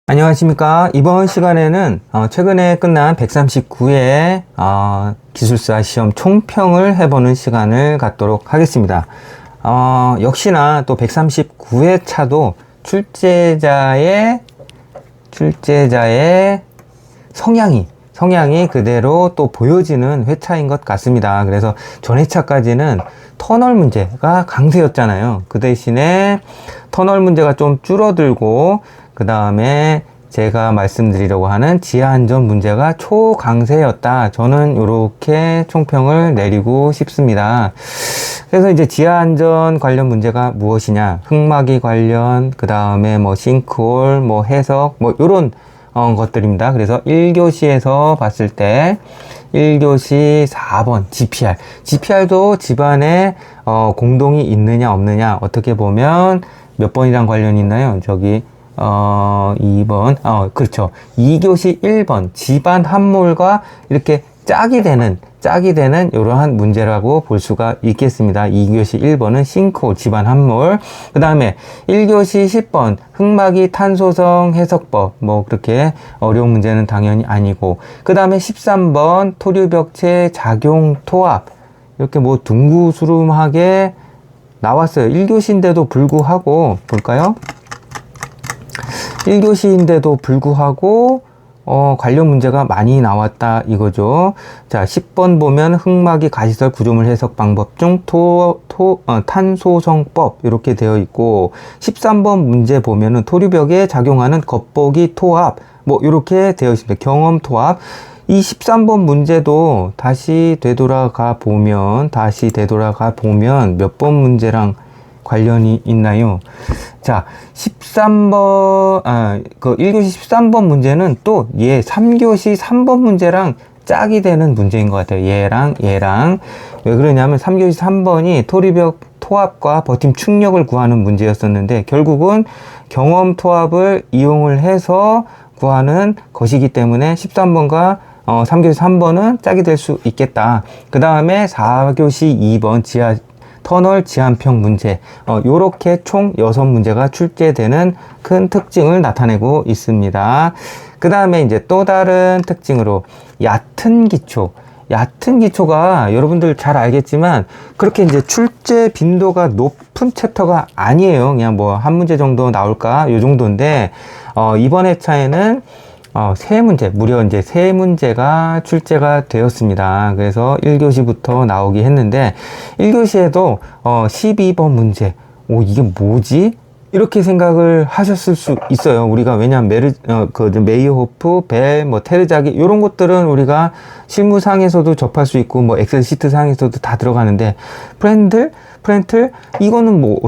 안녕하십니까. 이번 시간에는 최근에 끝난 139회 기술사 시험 총평을 해보는 시간을 갖도록 하겠습니다. 역시나 또 139회 차도 출제자의 성향이 그대로 또 보여지는 회차인 것 같습니다. 그래서 전 회차까지는 터널 문제가 강세였잖아요. 그 대신에 터널 문제가 좀 줄어들고 그 다음에 제가 말씀드리려고 하는 지하안전 문제가 초강세였다. 저는 이렇게 총평을 내리고 싶습니다. 그래서 이제 지하안전 관련 문제가 무엇이냐, 흙막이 관련, 그 다음에 뭐 싱크홀, 뭐 해석, 뭐 요런 것들입니다. 그래서 1교시에서 봤을 때 1교시 4번 GPR도 집안에 공동이 있느냐 없느냐, 어떻게 보면 몇 번이랑 관련이 있나요? 저기 2번, 그렇죠. 2교시 1번, 집안 함몰과 이렇게 짝이 되는 이러한 문제라고 볼 수가 있겠습니다. 2교시 1번은 싱크홀, 집안 함몰. 그 다음에 1교시 10번, 흙막이 탄소성 해석법. 뭐, 그렇게 어려운 문제는 당연히 아니고. 그 다음에 13번, 토류벽체 작용 토합. 이렇게 뭐 둥구스름하게 나왔어요. 1교시인데도 불구하고, 볼까요? 1교시인데도 불구하고 관련 문제가 많이 나왔다 이거죠. 자, 10번 보면 흙막이 가시설 구조물 해석 방법 중 탄소성법 이렇게 되어 있고, 13번 문제 보면은 토류벽에 작용하는 겉보기 토합 뭐 이렇게 되어 있습니다. 경험 토합. 이 13번 문제도 다시 되돌아가 보면 몇 번 문제랑 관련이 있나요? 자, 13번, 1교시 13번 문제는 또 3교시 3번 문제랑 짝이 되는 문제인 것 같아요. 얘랑. 왜 그러냐면 3교시 3번이 토리벽 토합과 버팀 충력을 구하는 문제였었는데, 결국은 경험 토합을 이용을 해서 구하는 것이기 때문에 13번과 3교시 3번은 짝이 될 수 있겠다. 그 다음에 4교시 2번 터널 지한평 문제, 요렇게 총 6문제가 출제되는 큰 특징을 나타내고 있습니다. 그 다음에 이제 또 다른 특징으로 얕은 기초가 여러분들 잘 알겠지만 그렇게 이제 출제 빈도가 높은 챕터가 아니에요. 그냥 뭐 한 문제 정도 나올까 요 정도인데, 이번 회차에는 무려 이제 3문제가 출제가 되었습니다. 그래서 1교시부터 나오기 했는데, 1교시에도 12번 문제, 이게 뭐지? 이렇게 생각을 하셨을 수 있어요. 우리가 왜냐면 메이어호프, 벨, 테르자기 이런 것들은 우리가 실무상에서도 접할 수 있고 뭐 엑셀 시트 상에서도 다 들어가는데, 프렌틀 이거는 뭐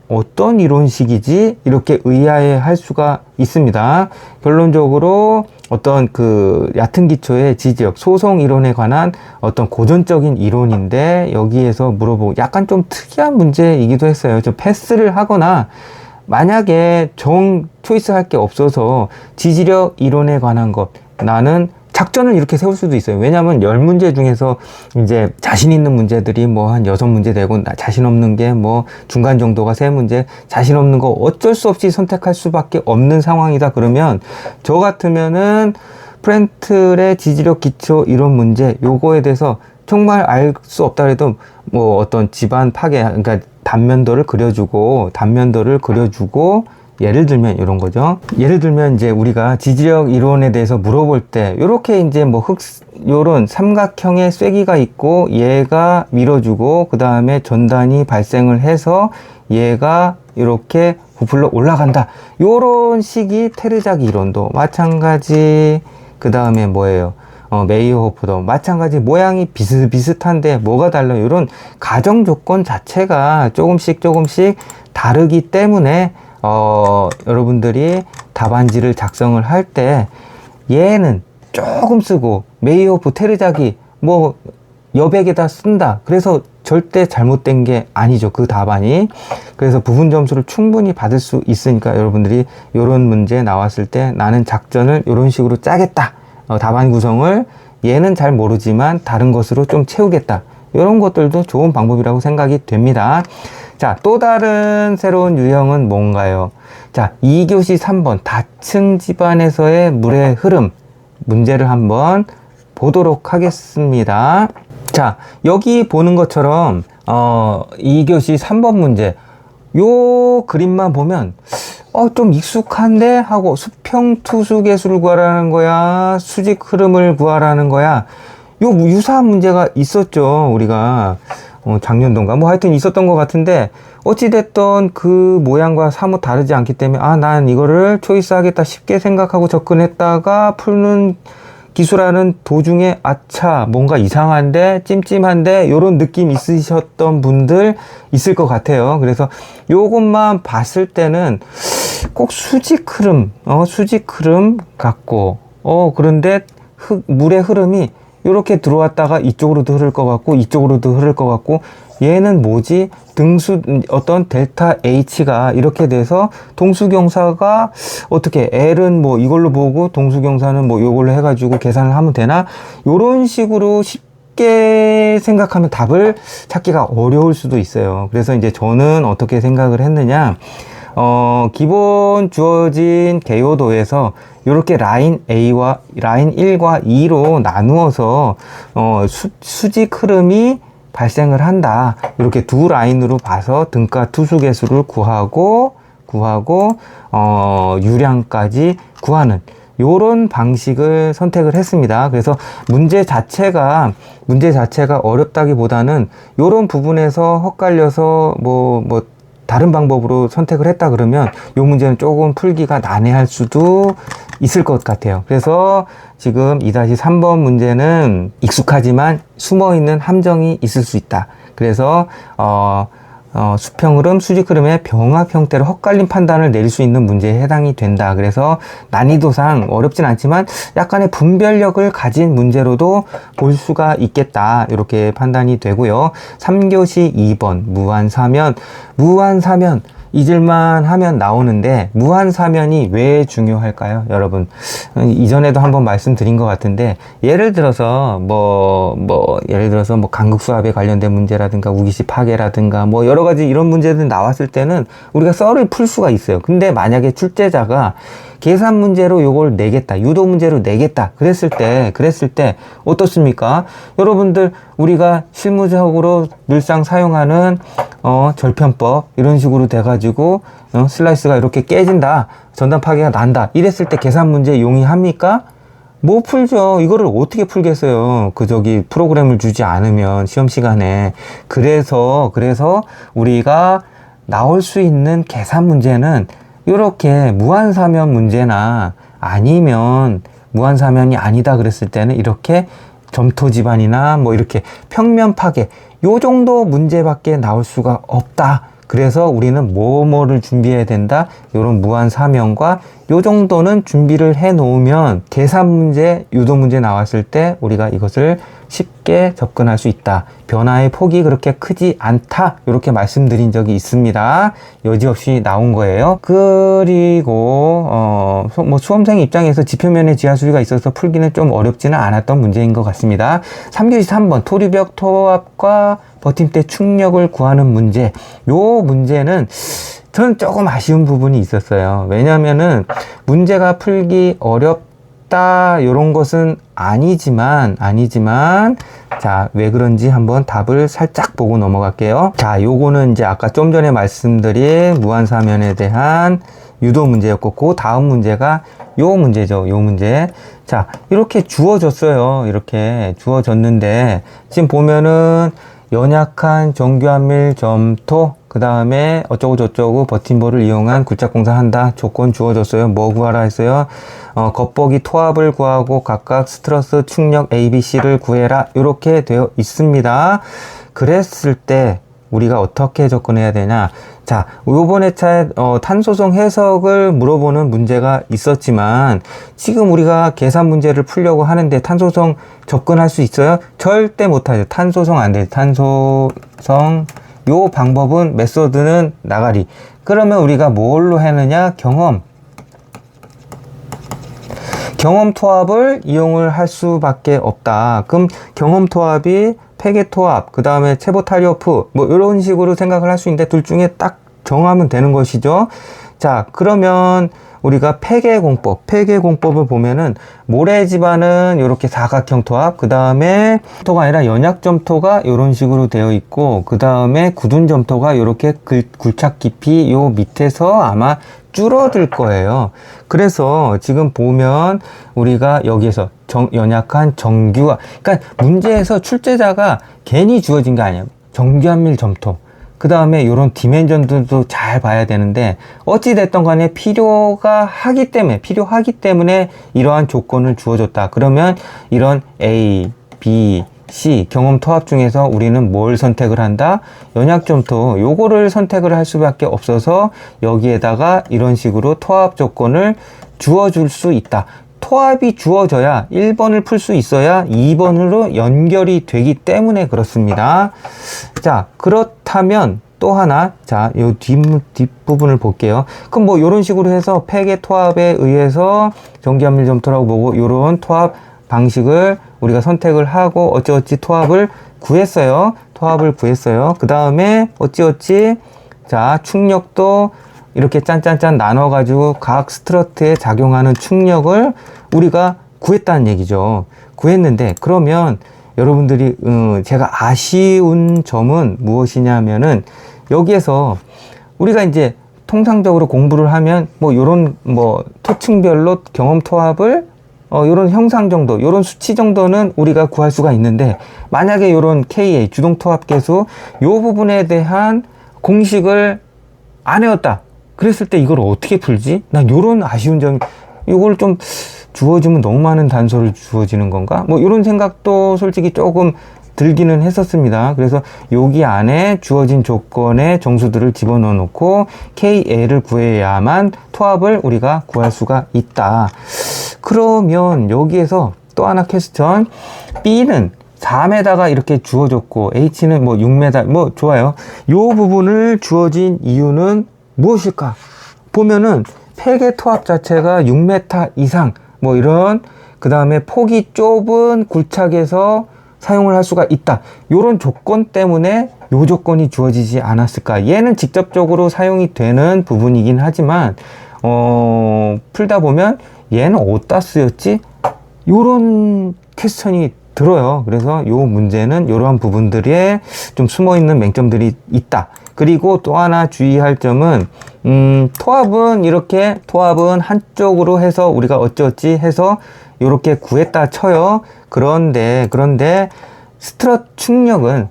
어떤 이론식이지? 이렇게 의아해 할 수가 있습니다. 결론적으로 어떤 그 얕은 기초의 지지력, 소송 이론에 관한 어떤 고전적인 이론인데, 여기에서 물어보고 약간 좀 특이한 문제이기도 했어요. 좀 패스를 하거나, 만약에 초이스 할 게 없어서 지지력 이론에 관한 것, 나는 작전을 이렇게 세울 수도 있어요. 왜냐하면 10문제 중에서 이제 자신 있는 문제들이 뭐 한 6문제 되고, 자신 없는 게 뭐 중간 정도가 3문제, 자신 없는 거 어쩔 수 없이 선택할 수밖에 없는 상황이다. 그러면 저 같으면은 프렌틀의 지지력 기초 이론 문제, 요거에 대해서 정말 알 수 없다 해도 뭐 어떤 집안 파괴, 그러니까 단면도를 그려주고 예를 들면 이런 거죠. 예를 들면 이제 우리가 지지력 이론에 대해서 물어볼 때 요렇게 이제 요런 삼각형의 쐐기가 있고 얘가 밀어주고 그 다음에 전단이 발생을 해서 얘가 이렇게 부풀러 올라간다. 요런 식이 테르자기 이론도 마찬가지. 그 다음에 뭐예요? 메이어호프도 마찬가지. 모양이 비슷한데 뭐가 달라요? 이런 가정 조건 자체가 조금씩 다르기 때문에 여러분들이 답안지를 작성을 할 때 얘는 조금 쓰고 메이어호프, 테르자기 뭐 여백에다 쓴다. 그래서 절대 잘못된 게 아니죠, 그 답안이. 그래서 부분 점수를 충분히 받을 수 있으니까 여러분들이 이런 문제 나왔을 때 나는 작전을 이런 식으로 짜겠다. 답안 구성을 얘는 잘 모르지만 다른 것으로 좀 채우겠다. 이런 것들도 좋은 방법이라고 생각이 됩니다. 자, 또 다른 새로운 유형은 뭔가요? 자, 2교시 3번 다층 집안에서의 물의 흐름 문제를 한번 보도록 하겠습니다. 자, 여기 보는 것처럼 2교시 3번 문제 요 그림만 보면 좀 익숙한데 하고 수평 투수 개수를 구하라는 거야, 수직 흐름을 구하라는 거야. 요 유사한 문제가 있었죠. 우리가 작년도인가 뭐 하여튼 있었던 것 같은데, 어찌됐던 그 모양과 사뭇 다르지 않기 때문에 난 이거를 초이스 하겠다 쉽게 생각하고 접근했다가 푸는 기술하는 도중에 아차 뭔가 이상한데 찜찜한데 요런 느낌 있으셨던 분들 있을 것 같아요. 그래서 요것만 봤을 때는 꼭 수직 흐름 같고 그런데 물의 흐름이 이렇게 들어왔다가 이쪽으로도 흐를 것 같고 이쪽으로도 흐를 것 같고, 얘는 뭐지? 등수 어떤 델타 H가 이렇게 돼서 동수경사가 어떻게 L은 뭐 이걸로 보고 동수경사는 뭐 이걸로 해가지고 계산을 하면 되나? 요런 식으로 쉽게 생각하면 답을 찾기가 어려울 수도 있어요. 그래서 이제 저는 어떻게 생각을 했느냐, 기본 주어진 개요도에서 이렇게 라인 A와 라인 1과 2로 나누어서 수직 흐름이 발생을 한다. 이렇게 두 라인으로 봐서 등가 투수 개수를 구하고 유량까지 구하는 요런 방식을 선택을 했습니다. 그래서 문제 자체가 어렵다기보다는 요런 부분에서 헛갈려서 뭐 다른 방법으로 선택을 했다 그러면 이 문제는 조금 풀기가 난해할 수도 있을 것 같아요. 그래서 지금 2-3번 문제는 익숙하지만 숨어있는 함정이 있을 수 있다. 그래서 수평흐름, 수직흐름의 병합 형태로 헛갈린 판단을 내릴 수 있는 문제에 해당이 된다. 그래서 난이도상 어렵진 않지만 약간의 분별력을 가진 문제로도 볼 수가 있겠다. 이렇게 판단이 되고요. 3교시 2번 무한사면 잊을만 하면 나오는데, 무한사면이 왜 중요할까요? 여러분, 이전에도 한번 말씀드린 것 같은데, 예를 들어서 간극수압에 관련된 문제라든가 우기시 파괴라든가 뭐 여러 가지 이런 문제들 나왔을 때는 우리가 썰을 풀 수가 있어요. 근데 만약에 출제자가 계산 문제로 요걸 내겠다, 유도 문제로 내겠다 그랬을 때 어떻습니까? 여러분들, 우리가 실무적으로 늘상 사용하는 절편법 이런 식으로 돼가지고 슬라이스가 이렇게 깨진다, 전단 파괴가 난다 이랬을 때 계산 문제 용이합니까? 못 풀죠. 이거를 어떻게 풀겠어요? 프로그램을 주지 않으면 시험 시간에. 그래서 우리가 나올 수 있는 계산 문제는 이렇게 무한사면 문제나 아니면 무한사면이 아니다 그랬을 때는 이렇게 점토 집안이나 뭐 이렇게 평면 파괴 요 정도 문제밖에 나올 수가 없다. 그래서 우리는 뭐를 준비해야 된다. 요런 무한사면과 요 정도는 준비를 해 놓으면 계산 문제, 유도 문제 나왔을 때 우리가 이것을 쉽게 접근할 수 있다. 변화의 폭이 그렇게 크지 않다. 이렇게 말씀드린 적이 있습니다. 여지없이 나온 거예요. 그리고 수험생 입장에서 지표면에 지하수위가 있어서 풀기는 좀 어렵지는 않았던 문제인 것 같습니다. 3교시 3번 토류벽 토합과 버팀대 충력을 구하는 문제. 요 문제는 저는 조금 아쉬운 부분이 있었어요. 왜냐면은 문제가 풀기 어렵다 요런 것은 아니지만 자, 왜 그런지 한번 답을 살짝 보고 넘어갈게요. 자, 요거는 이제 아까 좀 전에 말씀드린 무한사면에 대한 유도 문제였고, 그 다음 문제가 요 문제죠. 요 문제. 자, 이렇게 주어졌어요. 이렇게 주어졌는데 지금 보면은 연약한 정규한밀 점토, 그 다음에 어쩌고저쩌고 버팀볼을 이용한 굴착공사 한다. 조건 주어졌어요. 뭐 구하라 했어요? 겉보기 토합을 구하고 각각 스트러스 충력 ABC를 구해라. 이렇게 되어 있습니다. 그랬을 때 우리가 어떻게 접근해야 되냐? 자, 요번 회차에 탄소성 해석을 물어보는 문제가 있었지만 지금 우리가 계산 문제를 풀려고 하는데 탄소성 접근할 수 있어요? 절대 못하죠. 탄소성 안 돼요. 탄소성 요 방법은 메소드는 나가리. 그러면 우리가 뭘로 했느냐? 경험 토합을 이용을 할 수밖에 없다. 그럼 경험 토합이 폐계 토합, 그 다음에 체보 타리오프 뭐 이런 식으로 생각을 할 수 있는데 둘 중에 딱 정하면 되는 것이죠. 자, 그러면 우리가 폐계공법을 보면은 모래지반은 이렇게 사각형 토합, 그 다음에 토가 아니라 연약점토가 이런 식으로 되어 있고, 그 다음에 굳은점토가 이렇게 굴착 깊이 요 밑에서 아마 줄어들 거예요. 그래서 지금 보면 우리가 여기에서 연약한 정규화, 그러니까 문제에서 출제자가 괜히 주어진 게 아니에요. 정규한밀 점토, 그 다음에 이런 디멘전들도 잘 봐야 되는데, 어찌됐던 간에 필요하기 때문에 이러한 조건을 주어줬다. 그러면 이런 A, B, C 경험 토합 중에서 우리는 뭘 선택을 한다? 연약점토, 요거를 선택을 할 수밖에 없어서 여기에다가 이런 식으로 토합 조건을 주어줄 수 있다. 토합이 주어져야 1번을 풀 수 있어야 2번으로 연결이 되기 때문에 그렇습니다. 자, 그렇다면 또 하나, 자, 요 뒷부분을 볼게요. 그럼 뭐 요런 식으로 해서 폐계 토합에 의해서 정기합밀 점토라고 보고 요런 토합 방식을 우리가 선택을 하고 어찌어찌 토합을 구했어요. 그 다음에 어찌어찌, 자, 충력도 이렇게 짠짠짠 나눠가지고 각 스트러트에 작용하는 충력을 우리가 구했다는 얘기죠. 구했는데, 그러면 여러분들이 제가 아쉬운 점은 무엇이냐면은, 여기에서 우리가 이제 통상적으로 공부를 하면 뭐 요런 뭐 토층별로 경험 토합을 요런 형상 정도, 요런 수치 정도는 우리가 구할 수가 있는데, 만약에 요런 KA 주동 토합 계수 요 부분에 대한 공식을 안 외웠다. 그랬을 때 이걸 어떻게 풀지? 난 요런 아쉬운 점이, 이걸 좀 주어지면 너무 많은 단서를 주어지는 건가? 뭐 이런 생각도 솔직히 조금 들기는 했었습니다. 그래서 여기 안에 주어진 조건의 정수들을 집어넣어 놓고 KA를 구해야만 토합을 우리가 구할 수가 있다. 그러면 여기에서 또 하나 퀘스천, B는 4m가 이렇게 주어졌고 H는 뭐 6m, 뭐 좋아요. 요 부분을 주어진 이유는 무엇일까? 보면은 폐계 토합 자체가 6m 이상, 뭐 이런, 그 다음에 폭이 좁은 굴착에서 사용을 할 수가 있다. 요런 조건 때문에 요 조건이 주어지지 않았을까? 얘는 직접적으로 사용이 되는 부분이긴 하지만 풀다 보면 얘는 어디다 쓰였지? 요런 퀘스천이 들어요. 그래서 요 문제는 이러한 부분들에 좀 숨어있는 맹점들이 있다. 그리고 또 하나 주의할 점은 토합은 토합은 한쪽으로 해서 우리가 어찌어찌 해서 이렇게 구했다 쳐요. 그런데 스트럿 충력은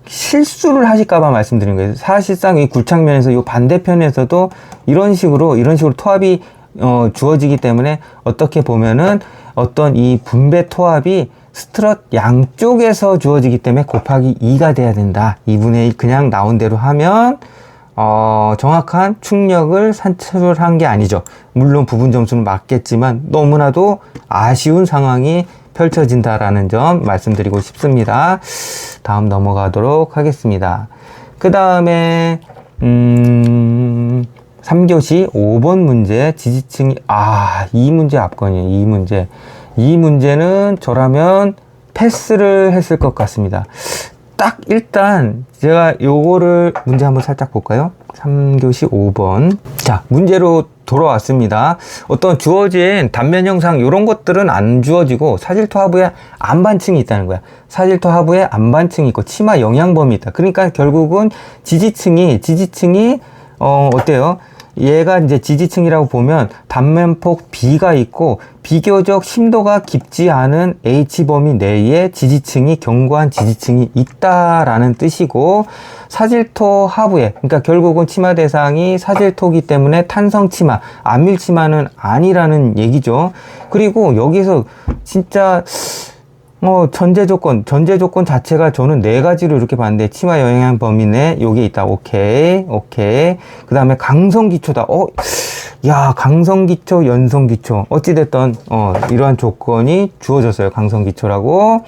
실수를 하실까봐 말씀드린 거예요. 사실상 이 굴착면에서 이 반대편에서도 이런 식으로 토합이 주어지기 때문에 어떻게 보면은 어떤 이 분배 토합이 스트럿 양쪽에서 주어지기 때문에 곱하기 2가 돼야 된다. 2분의 1 그냥 나온 대로 하면 정확한 충력을 산출을 한 게 아니죠. 물론 부분 점수는 맞겠지만 너무나도 아쉬운 상황이 펼쳐진다라는 점 말씀드리고 싶습니다. 다음 넘어가도록 하겠습니다. 그 다음에 3교시 5번 문제 지지층이 이 문제 압권이에요. 이 문제는 저라면 패스를 했을 것 같습니다. 딱 일단 제가 요거를 문제 한번 살짝 볼까요? 3교시 5번. 자, 문제로 돌아왔습니다. 어떤 주어진 단면 형상 이런 것들은 안 주어지고 사질토 하부에 안반층이 있다는 거야. 사질토 하부에 안반층이 있고 치마 영향 범위 있다. 그러니까 결국은 지지층이 어때요? 얘가 이제 지지층이라고 보면 단면폭 B가 있고 비교적 심도가 깊지 않은 H 범위 내에 지지층이 견고한 지지층이 있다라는 뜻이고, 사질토 하부에, 그러니까 결국은 치마 대상이 사질토기 때문에 탄성 치마, 안밀 치마는 아니라는 얘기죠. 그리고 여기서 진짜 전제 조건 자체가 저는 4가지로 이렇게 봤는데, 치마 영향 범위 내 요게 있다. 오케이. 그 다음에 강성 기초다. 강성 기초, 연성 기초. 어찌됐든, 이러한 조건이 주어졌어요. 강성 기초라고.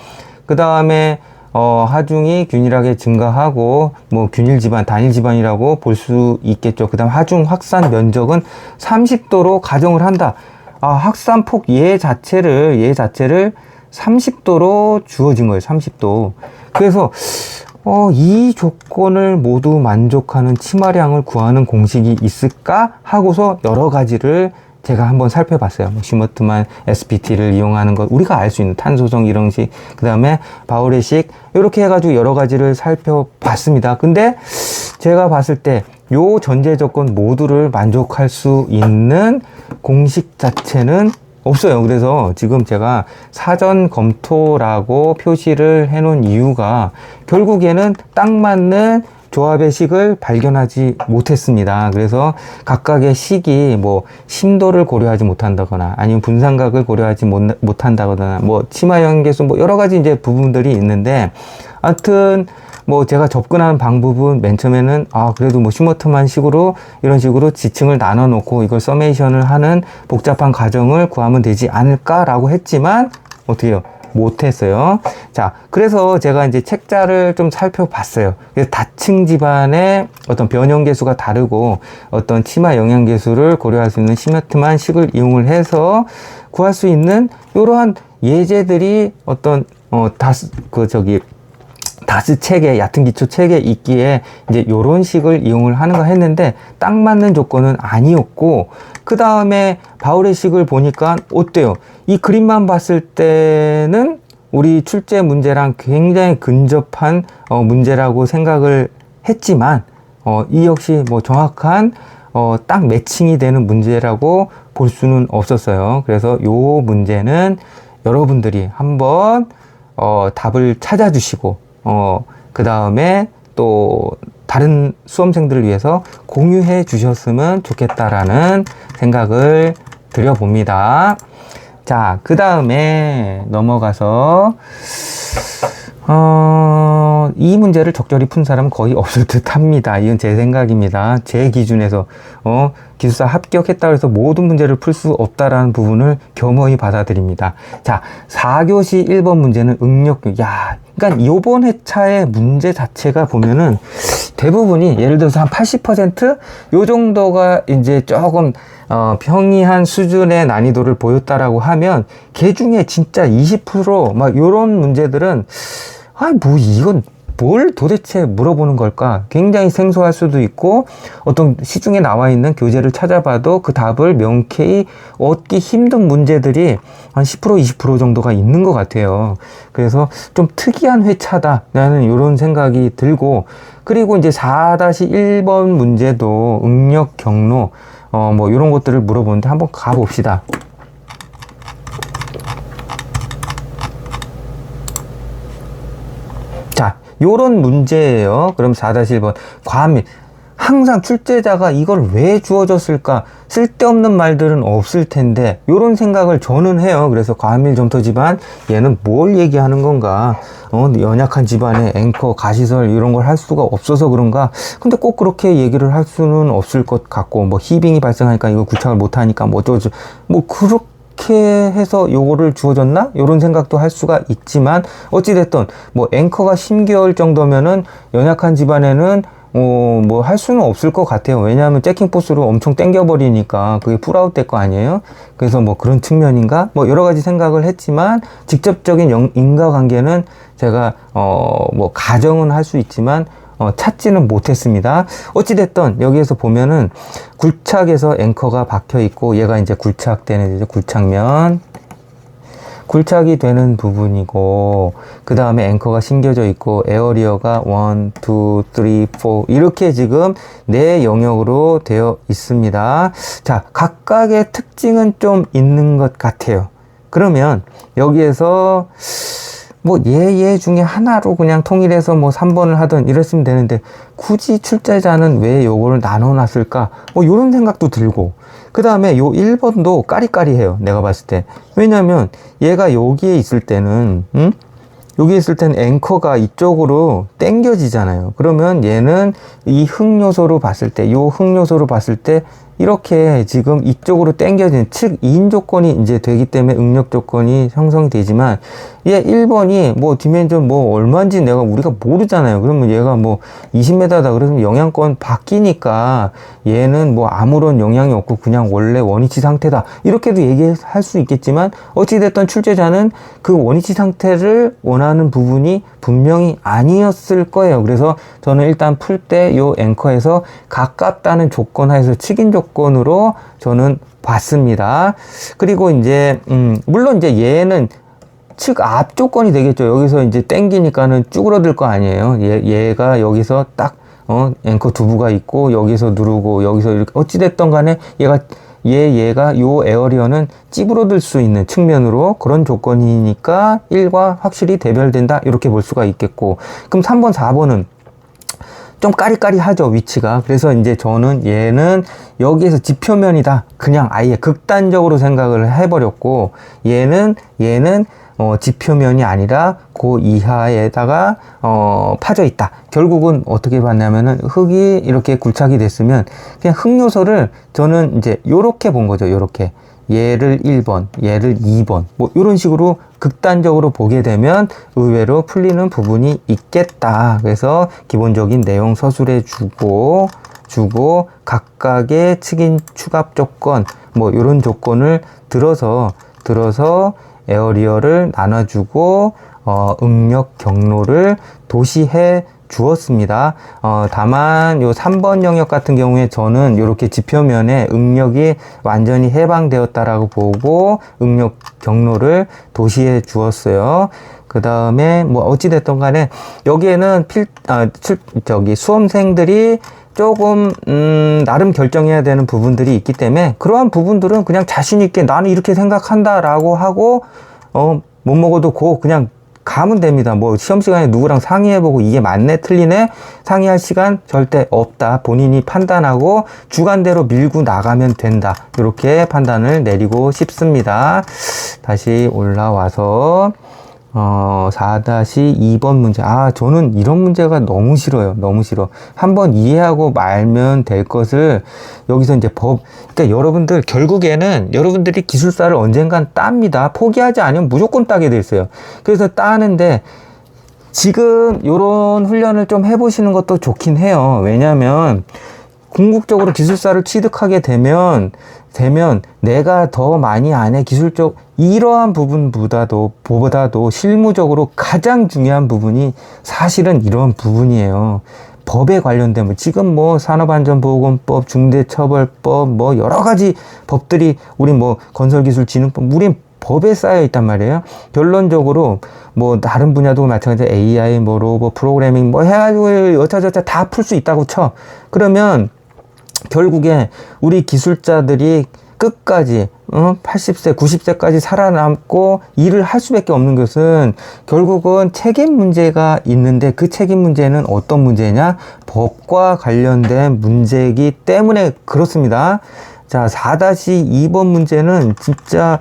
그 다음에, 하중이 균일하게 증가하고, 뭐, 균일 지반, 단일 지반이라고 볼 수 있겠죠. 그 다음 하중 확산 면적은 30도로 가정을 한다. 확산폭 얘 자체를 30도로 주어진 거예요. 30도. 그래서 이 조건을 모두 만족하는 치마량을 구하는 공식이 있을까 하고서 여러 가지를 제가 한번 살펴봤어요. 슈머트만 SPT를 이용하는 것, 우리가 알 수 있는 탄소성 이런식, 그 다음에 바우레식, 이렇게 해가지고 여러 가지를 살펴봤습니다. 근데 제가 봤을 때 요 전제 조건 모두를 만족할 수 있는 공식 자체는 없어요. 그래서 지금 제가 사전 검토라고 표시를 해 놓은 이유가 결국에는 딱 맞는 조합의 식을 발견하지 못했습니다. 그래서 각각의 식이 뭐 심도를 고려하지 못한다거나 아니면 분산각을 고려하지 못한다거나 뭐 치마 연계수 뭐 여러 가지 이제 부분들이 있는데, 아무튼 뭐 제가 접근하는 방법은 맨 처음에는 그래도 뭐 슈머트만 식으로 이런 식으로 지층을 나눠 놓고 이걸 서메이션을 하는 복잡한 과정을 구하면 되지 않을까라고 했지만 어떻게 해요? 못했어요. 자, 그래서 제가 이제 책자를 좀 살펴봤어요. 그래서 다층 집안의 어떤 변형계수가 다르고 어떤 치마 영양계수를 고려할 수 있는 슈머트만 식을 이용을 해서 구할 수 있는 이러한 예제들이 어떤 다스 책에, 얕은 기초 책에 있기에 이제 요런 식을 이용을 하는가 했는데 딱 맞는 조건은 아니었고, 그 다음에 바울의 식을 보니까 어때요? 이 그림만 봤을 때는 우리 출제 문제랑 굉장히 근접한 문제라고 생각을 했지만 이 역시 뭐 정확한 딱 매칭이 되는 문제라고 볼 수는 없었어요. 그래서 요 문제는 여러분들이 한번 답을 찾아주시고 그 다음에 또 다른 수험생들을 위해서 공유해 주셨으면 좋겠다라는 생각을 드려봅니다. 자, 그 다음에 넘어가서 이 문제를 적절히 푼 사람은 거의 없을 듯 합니다. 이건 제 생각입니다. 제 기준에서 기숙사 합격했다고 해서 모든 문제를 풀 수 없다라는 부분을 겸허히 받아들입니다. 자, 4교시 1번 문제는 응력교. 그러니까 이번 회차의 문제 자체가 보면은 대부분이 예를 들어서 한 80%? 요 정도가 이제 조금 평이한 수준의 난이도를 보였다라고 하면 걔 중에 진짜 20%막 요런 문제들은 뭐 이건 뭘 도대체 물어보는 걸까? 굉장히 생소할 수도 있고 어떤 시중에 나와 있는 교재를 찾아봐도 그 답을 명쾌히 얻기 힘든 문제들이 한 10% 20% 정도가 있는 것 같아요. 그래서 좀 특이한 회차다라는 이런 생각이 들고, 그리고 이제 4-1번 문제도 응력 경로 뭐 이런 것들을 물어보는데 한번 가봅시다. 자, 요런 문제예요. 그럼 4-1번 과밀. 항상 출제자가 이걸 왜 주어졌을까? 쓸데없는 말들은 없을 텐데 요런 생각을 저는 해요. 그래서 과밀 점토 집안, 얘는 뭘 얘기하는 건가? 연약한 집안에 앵커, 가시설 이런 걸 할 수가 없어서 그런가? 근데 꼭 그렇게 얘기를 할 수는 없을 것 같고, 뭐 히빙이 발생하니까 이거 구착을 못하니까 뭐 어쩌고 뭐 그렇게 해서 요거를 주어졌나? 요런 생각도 할 수가 있지만, 어찌됐든 뭐 앵커가 10개월 정도면은 연약한 집안에는 뭐 할 수는 없을 것 같아요. 왜냐하면 잭킹 포스로 엄청 땡겨버리니까 그게 풀아웃 될 거 아니에요. 그래서 뭐 그런 측면인가 뭐 여러 가지 생각을 했지만, 직접적인 인과관계는 제가 뭐 가정은 할 수 있지만 찾지는 못했습니다. 어찌됐든 여기에서 보면은 굴착에서 앵커가 박혀 있고, 얘가 이제 굴착되는 이제 굴착면, 굴착이 되는 부분이고, 그 다음에 앵커가 심겨져 있고, 에어리어가 1, 2, 3, 4 이렇게 지금 네 영역으로 되어 있습니다. 자, 각각의 특징은 좀 있는 것 같아요. 그러면 여기에서 뭐 얘 중에 하나로 그냥 통일해서 뭐 3번을 하든 이랬으면 되는데, 굳이 출제자는 왜 요거를 나눠 놨을까? 뭐 요런 생각도 들고, 그 다음에 요 1번도 까리까리해요. 내가 봤을 때. 왜냐면 얘가 여기에 있을 때는 여기 있을 때는 앵커가 이쪽으로 당겨지잖아요. 그러면 얘는 이 흑요소로 봤을 때, 요 흑요소로 봤을 때 이렇게 지금 이쪽으로 당겨진 측 2인 조건이 이제 되기 때문에 응력 조건이 형성이 되지만, 얘 1번이 뭐 디멘전 뭐 얼마인지 우리가 모르잖아요. 그러면 얘가 뭐 20m다 그러면 영향권 바뀌니까 얘는 뭐 아무런 영향이 없고 그냥 원래 원위치 상태다, 이렇게도 얘기할 수 있겠지만, 어찌됐든 출제자는 그 원위치 상태를 원하는 부분이 분명히 아니었을 거예요. 그래서 저는 일단 풀 때 요 앵커에서 가깝다는 조건 하에서 측인 조건으로 저는 봤습니다. 그리고 이제 물론 이제 얘는 측 앞 조건이 되겠죠. 여기서 이제 땡기니까는 쭈그러들 거 아니에요. 얘가 여기서 딱 앵커 두부가 있고 여기서 누르고 여기서 이렇게 어찌됐던 간에 얘가 요 에어리어는 찌부러들 수 있는 측면으로 그런 조건이니까 1과 확실히 대별된다, 이렇게 볼 수가 있겠고, 그럼 3번 4번은 좀 까리까리하죠, 위치가. 그래서 이제 저는 얘는 여기에서 지표면이다, 그냥 아예 극단적으로 생각을 해버렸고, 얘는 지표면이 아니라 그 이하에다가 파져 있다. 결국은 어떻게 봤냐면은 흙이 이렇게 굴착이 됐으면 그냥 흙 요소를 저는 이제 요렇게 본 거죠. 요렇게 얘를 1번, 얘를 2번, 뭐 이런 식으로 극단적으로 보게 되면 의외로 풀리는 부분이 있겠다. 그래서 기본적인 내용 서술해 주고 각각의 측인 축압 조건 뭐 이런 조건을 들어서 에어리어를 나눠주고 응력 경로를 도시해 주었습니다. 다만 요 3번 영역 같은 경우에 저는 이렇게 지표면에 응력이 완전히 해방되었다라고 보고 응력 경로를 도시해 주었어요. 그 다음에 뭐 어찌됐든 간에 여기에는 수험생들이 조금 나름 결정해야 되는 부분들이 있기 때문에 그러한 부분들은 그냥 자신 있게 나는 이렇게 생각한다 라고 하고 못 먹어도 그냥 가면 됩니다. 뭐 시험 시간에 누구랑 상의해보고 이게 맞네 틀리네 상의할 시간 절대 없다. 본인이 판단하고 주관대로 밀고 나가면 된다. 이렇게 판단을 내리고 싶습니다. 다시 올라와서 4-2번 문제. 저는 이런 문제가 너무 싫어요. 너무 싫어. 한번 이해하고 말면 될 것을 여기서 이제 그러니까 여러분들 결국에는 여러분들이 기술사를 언젠간 땁니다. 포기하지 않으면 무조건 따게 돼 있어요. 그래서 따는데 지금 이런 훈련을 좀 해보시는 것도 좋긴 해요. 왜냐면 궁극적으로 기술사를 취득하게 되면 내가 더 많이 안에 기술적 이러한 부분보다도 실무적으로 가장 중요한 부분이 사실은 이런 부분이에요. 법에 관련된 지금 뭐 산업안전보건법, 중대처벌법 뭐 여러 가지 법들이 우리 뭐 건설기술진흥법 우린 법에 쌓여 있단 말이에요. 결론적으로 뭐 다른 분야도 마찬가지로 AI 뭐 로봇 프로그래밍 뭐 해가지고 여차저차 다 풀 수 있다고 쳐. 그러면 결국에 우리 기술자들이 끝까지 80세, 90세까지 살아남고 일을 할 수밖에 없는 것은 결국은 책임 문제가 있는데 그 책임 문제는 어떤 문제냐? 법과 관련된 문제이기 때문에 그렇습니다. 자, 4-2번 문제는 진짜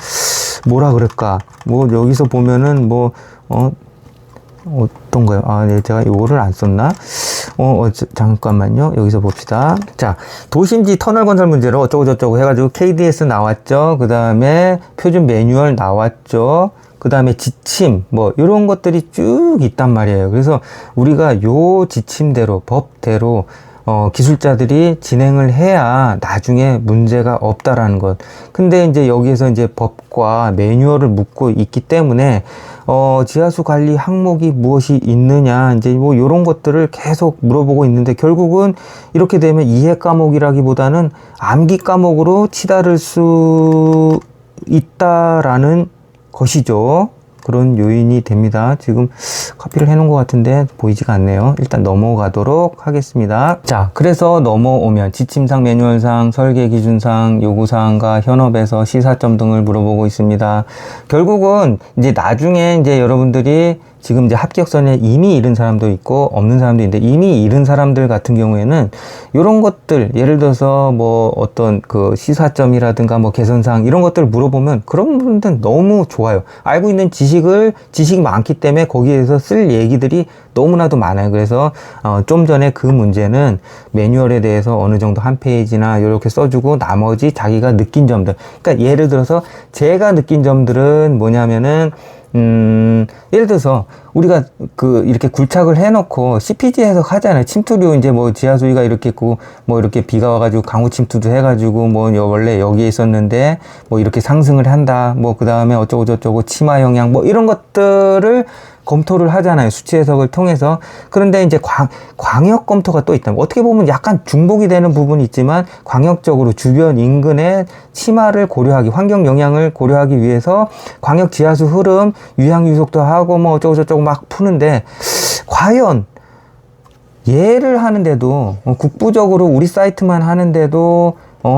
뭐라 그럴까? 뭐 여기서 보면은 뭐 어떤 거요? 네, 제가 요거를 안 썼나? 잠깐만요. 여기서 봅시다. 자, 도심지 터널 건설 문제로 어쩌고저쩌고 해가지고 KDS 나왔죠. 그 다음에 표준 매뉴얼 나왔죠. 그 다음에 지침, 뭐, 요런 것들이 쭉 있단 말이에요. 그래서 우리가 요 지침대로, 법대로, 기술자들이 진행을 해야 나중에 문제가 없다라는 것. 근데 이제 여기에서 이제 법과 매뉴얼을 묻고 있기 때문에, 지하수 관리 항목이 무엇이 있느냐, 이제 뭐 요런 것들을 계속 물어보고 있는데 결국은 이렇게 되면 이해 과목이라기보다는 암기 과목으로 치달을 수 있다라는 것이죠. 그런 요인이 됩니다. 지금 카피를 해놓은 것 같은데 보이지가 않네요. 일단 넘어가도록 하겠습니다. 자, 그래서 넘어오면 지침상, 매뉴얼상, 설계 기준상, 요구사항과 현업에서 시사점 등을 물어보고 있습니다. 결국은 이제 나중에 이제 여러분들이 지금 이제 합격선에 이미 이른 사람도 있고 없는 사람도 있는데, 이미 이른 사람들 같은 경우에는 이런 것들, 예를 들어서 뭐 어떤 그 시사점이라든가 뭐 개선사항 이런 것들을 물어보면 그런 분들은 너무 좋아요. 알고 있는 지식이 많기 때문에 거기에서 쓸 얘기들이 너무나도 많아요. 그래서 좀 전에 그 문제는 매뉴얼에 대해서 어느 정도 한 페이지나 이렇게 써주고 나머지 자기가 느낀 점들, 그러니까 예를 들어서 제가 느낀 점들은 뭐냐면은 예를 들어서 우리가 이렇게 굴착을 해놓고 CPG 해석 하잖아요. 침투류 이제 뭐 지하수위가 이렇게 있고 뭐 이렇게 비가 와가지고 강우 침투도 해가지고 뭐 원래 여기에 있었는데 뭐 이렇게 상승을 한다. 뭐 그 다음에 어쩌고 저쩌고 치마 영향 뭐 이런 것들을 검토를 하잖아요. 수치 해석을 통해서. 그런데 이제 광역 검토가 또 있다. 어떻게 보면 약간 중복이 되는 부분이 있지만 광역적으로 주변 인근의 치마를 고려하기, 환경 영향을 고려하기 위해서 광역 지하수 흐름, 유향 유속도 하고 뭐 어쩌고 저쩌고 막 푸는데, 과연 얘를 하는데도 국부적으로 우리 사이트만 하는데도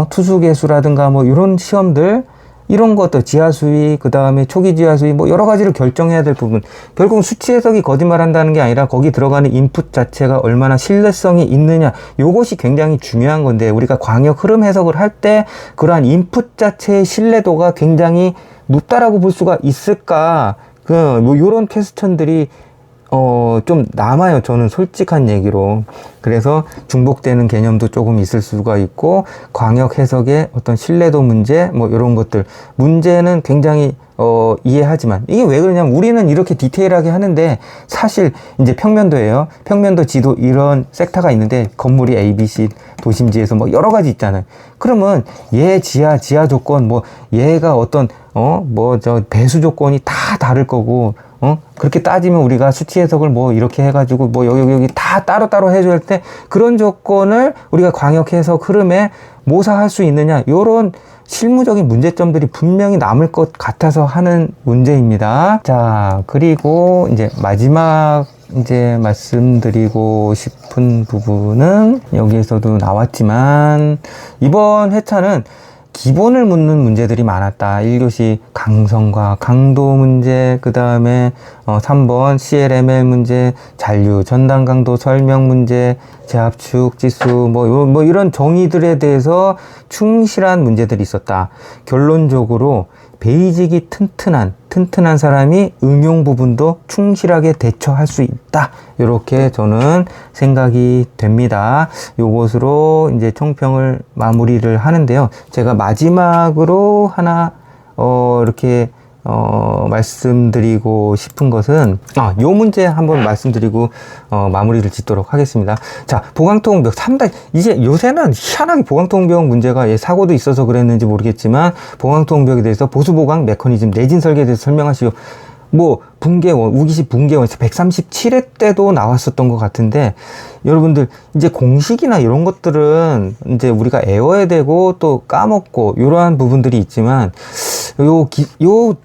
투수개수라든가 뭐 이런 시험들, 이런 것도 지하수위, 그 다음에 초기 지하수위 뭐 여러 가지를 결정해야 될 부분, 결국 수치 해석이 거짓말한다는 게 아니라 거기 들어가는 인풋 자체가 얼마나 신뢰성이 있느냐, 요것이 굉장히 중요한 건데, 우리가 광역 흐름 해석을 할 때 그러한 인풋 자체의 신뢰도가 굉장히 높다라고 볼 수가 있을까, 뭐 요런 퀘스천들이 좀 남아요. 저는 솔직한 얘기로. 그래서 중복되는 개념도 조금 있을 수가 있고, 광역 해석의 어떤 신뢰도 문제, 뭐 이런 것들, 문제는 굉장히 이해하지만, 이게 왜 그러냐면 우리는 이렇게 디테일하게 하는데 사실 이제 평면도예요. 평면도 지도 이런 섹터가 있는데 건물이 ABC, 도심지에서 뭐 여러 가지 있잖아요. 그러면 얘 지하 조건, 뭐 얘가 어떤 뭐 저 배수 조건이 다 다를 거고, 그렇게 따지면 우리가 수치 해석을 뭐 이렇게 해가지고 뭐 여기 다 따로따로 해줘야 할 때, 그런 조건을 우리가 광역 해석 흐름에 모사할 수 있느냐, 요런 실무적인 문제점들이 분명히 남을 것 같아서 하는 문제입니다. 자, 그리고 이제 마지막 이제 말씀드리고 싶은 부분은 여기에서도 나왔지만, 이번 회차는 기본을 묻는 문제들이 많았다. 1교시 강성과 강도 문제, 그 다음에 3번 CLML 문제, 잔류, 전단 강도 설명 문제, 제압축 지수, 뭐 이런 정의들에 대해서 충실한 문제들이 있었다. 결론적으로 베이직이 튼튼한 사람이 응용 부분도 충실하게 대처할 수 있다. 이렇게 저는 생각이 됩니다. 요것으로 이제 총평을 마무리를 하는데요. 제가 마지막으로 하나 이렇게 말씀드리고 싶은 것은 요 문제 한번 말씀드리고 마무리를 짓도록 하겠습니다. 자, 보강통병 3단, 이제 요새는 희한하게 보강통병 문제가 사고도 있어서 그랬는지 모르겠지만 보강통병에 대해서 보수보강 메커니즘, 내진 설계에 대해서 설명하시오. 뭐 붕괴원, 우기식 붕괴원 137회 때도 나왔었던 것 같은데, 여러분들 이제 공식이나 이런 것들은 이제 우리가 외워야 되고 또 까먹고 이러한 부분들이 있지만, 요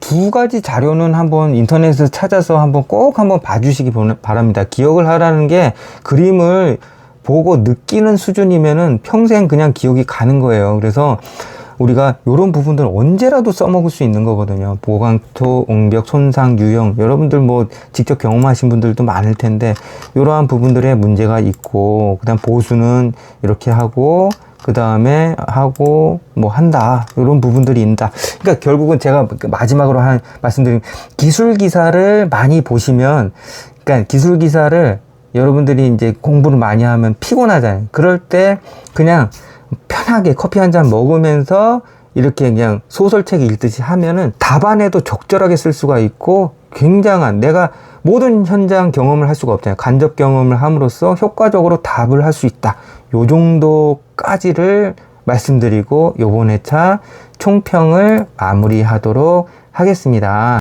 두 가지 자료는 한번 인터넷에서 찾아서 꼭 한번 봐주시기 바랍니다. 기억을 하라는 게 그림을 보고 느끼는 수준이면은 평생 그냥 기억이 가는 거예요. 그래서 우리가 이런 부분들 언제라도 써먹을 수 있는 거거든요. 보강토, 옹벽, 손상, 유형, 여러분들 뭐 직접 경험하신 분들도 많을 텐데, 이러한 부분들에 문제가 있고, 그 다음 보수는 이렇게 하고, 그 다음에 하고 뭐 한다, 이런 부분들이 있다. 그러니까 결국은 제가 마지막으로 말씀드린, 기술 기사를 많이 보시면, 그러니까 기술 기사를 여러분들이 이제 공부를 많이 하면 피곤하잖아요. 그럴 때 그냥 편하게 커피 한 잔 먹으면서 이렇게 그냥 소설책 읽듯이 하면은 답안에도 적절하게 쓸 수가 있고, 굉장한, 내가 모든 현장 경험을 할 수가 없잖아요. 간접 경험을 함으로써 효과적으로 답을 할 수 있다. 요 정도까지를 말씀드리고 요번 회차 총평을 마무리하도록 하겠습니다.